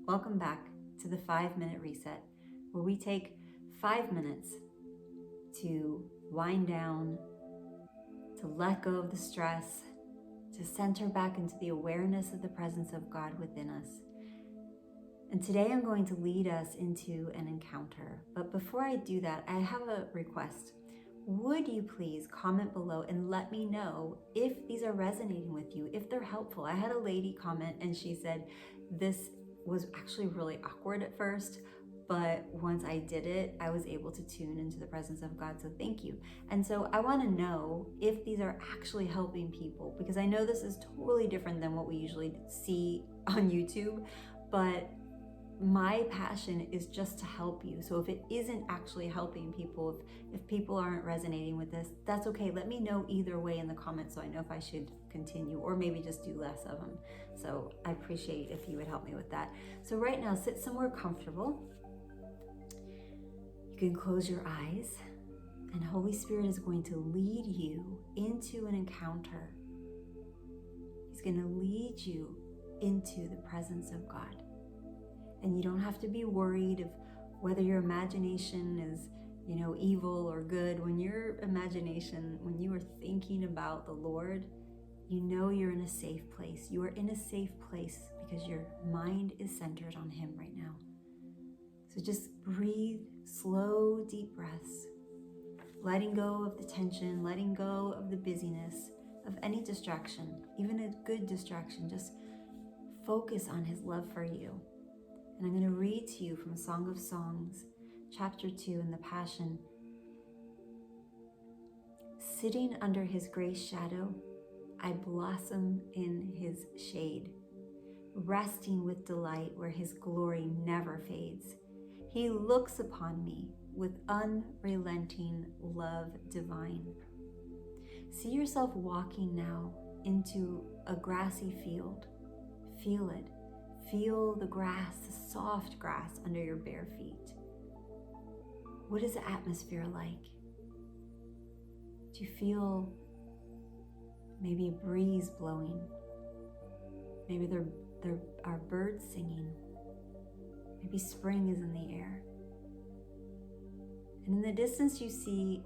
Welcome back to the 5-minute reset, where we take 5 minutes to wind down, to let go of the stress, to center back into the awareness of the presence of God within us. And today I'm going to lead us into an encounter. But before I do that, I have a request. Would you please comment below and let me know if these are resonating with you, if they're helpful? I had a lady comment and she said this was actually really awkward at first, but once I did it, I was able to tune into the presence of God. So thank you. And so I want to know if these are actually helping people, because I know this is totally different than what we usually see on YouTube, but my passion is just to help you. So if it isn't actually helping people, if people aren't resonating with this, that's okay. Let me know either way in the comments so I know if I should continue or maybe just do less of them. So I appreciate if you would help me with that. So right now, sit somewhere comfortable. You can close your eyes, and Holy Spirit is going to lead you into an encounter. He's going to lead you into the presence of God. And you don't have to be worried of whether your imagination is, evil or good. When your imagination, when you are thinking about the Lord, you know you're in a safe place. You are in a safe place because your mind is centered on Him right now. So just breathe slow, deep breaths, letting go of the tension, letting go of the busyness, of any distraction, even a good distraction. Just focus on His love for you. And I'm going to read to you from Song of Songs, chapter 2 in the Passion. Sitting under His grace shadow, I blossom in His shade, resting with delight where His glory never fades. He looks upon me with unrelenting love divine. See yourself walking now into a grassy field. Feel it. Feel the grass, the soft grass under your bare feet. What is the atmosphere like? Do you feel maybe a breeze blowing? Maybe there are birds singing. Maybe spring is in the air. And in the distance you see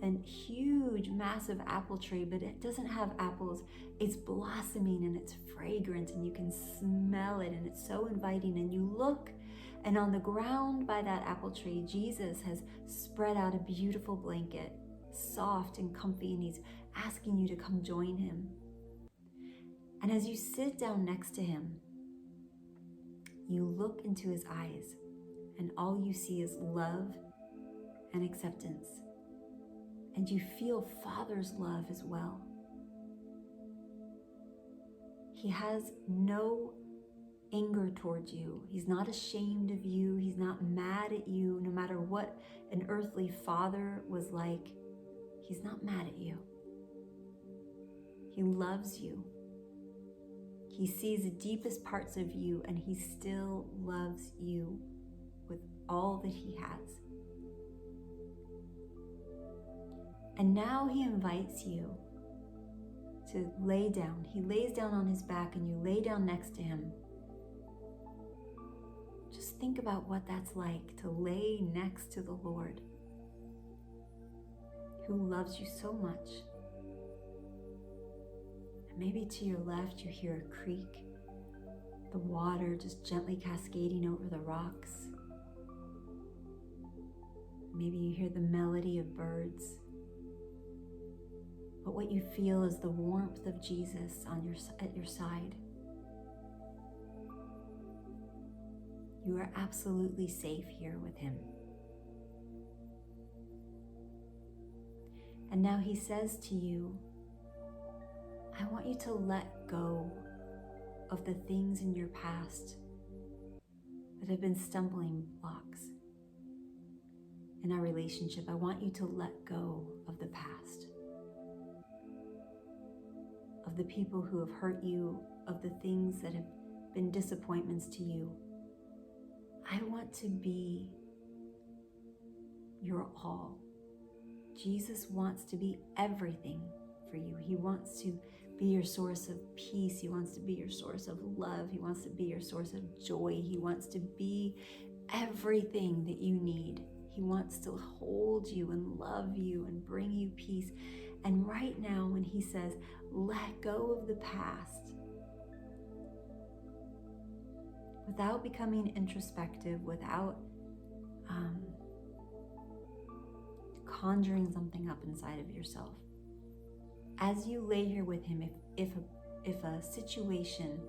a huge, massive apple tree, but it doesn't have apples. It's blossoming and it's fragrant and you can smell it and it's so inviting. And you look, and on the ground by that apple tree, Jesus has spread out a beautiful blanket, soft and comfy, and He's asking you to come join Him. And as you sit down next to Him, you look into His eyes and all you see is love and acceptance. And you feel Father's love as well. He has no anger towards you. He's not ashamed of you. He's not mad at you. No matter what an earthly father was like, He's not mad at you. He loves you. He sees the deepest parts of you, and He still loves you with all that He has. And now He invites you to lay down. He lays down on His back and you lay down next to Him. Just think about what that's like to lay next to the Lord, who loves you so much. And maybe to your left you hear a creek, the water just gently cascading over the rocks. Maybe you hear the melody of birds. But what you feel is the warmth of Jesus at your side. You are absolutely safe here with Him. And now He says to you, I want you to let go of the things in your past that have been stumbling blocks in our relationship. I want you to let go of the past, of the people who have hurt you, of the things that have been disappointments to you. I want to be your all. Jesus wants to be everything for you. He wants to be your source of peace. He wants to be your source of love. He wants to be your source of joy. He wants to be everything that you need. He wants to hold you and love you and bring you peace. And right now, when he says, let go of the past, without becoming introspective, without conjuring something up inside of yourself, as you lay here with him, if a situation,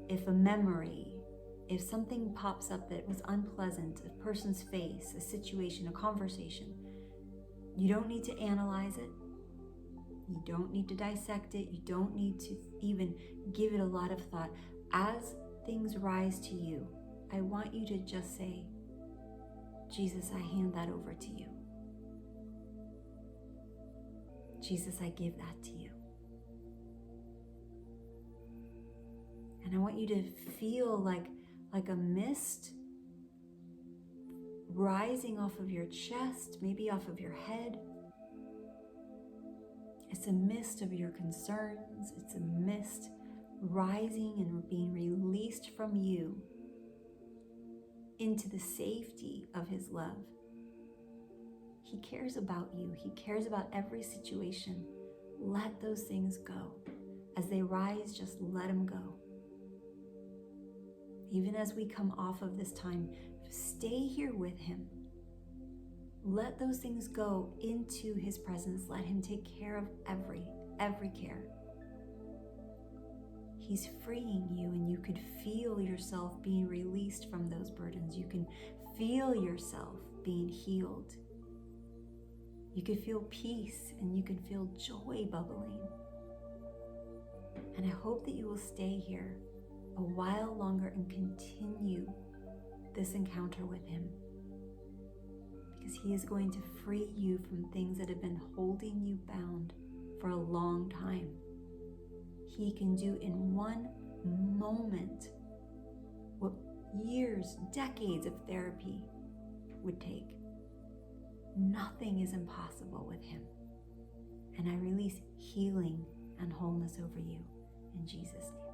if a memory, if something pops up that was unpleasant, a person's face, a situation, a conversation, you don't need to analyze it. You don't need to dissect it. You don't need to even give it a lot of thought. As things rise to you, I want you to just say, Jesus, I hand that over to you. Jesus, I give that to you. And I want you to feel like a mist rising off of your chest, maybe off of your head. It's a mist of your concerns. It's a mist rising and being released from you into the safety of his love. He cares about you. He cares about every situation. Let those things go. As they rise, just let them go. Even as we come off of this time, stay here with him. Let those things go into his presence. Let him take care of every care. He's freeing you, and you could feel yourself being released from those burdens. You can feel yourself being healed. You can feel peace, and you can feel joy bubbling. And I hope that you will stay here a while longer and continue this encounter with him, because he is going to free you from things that have been holding you bound for a long time. He can do in one moment what years, decades of therapy would take. Nothing is impossible with him. And I release healing and wholeness over you in Jesus' name.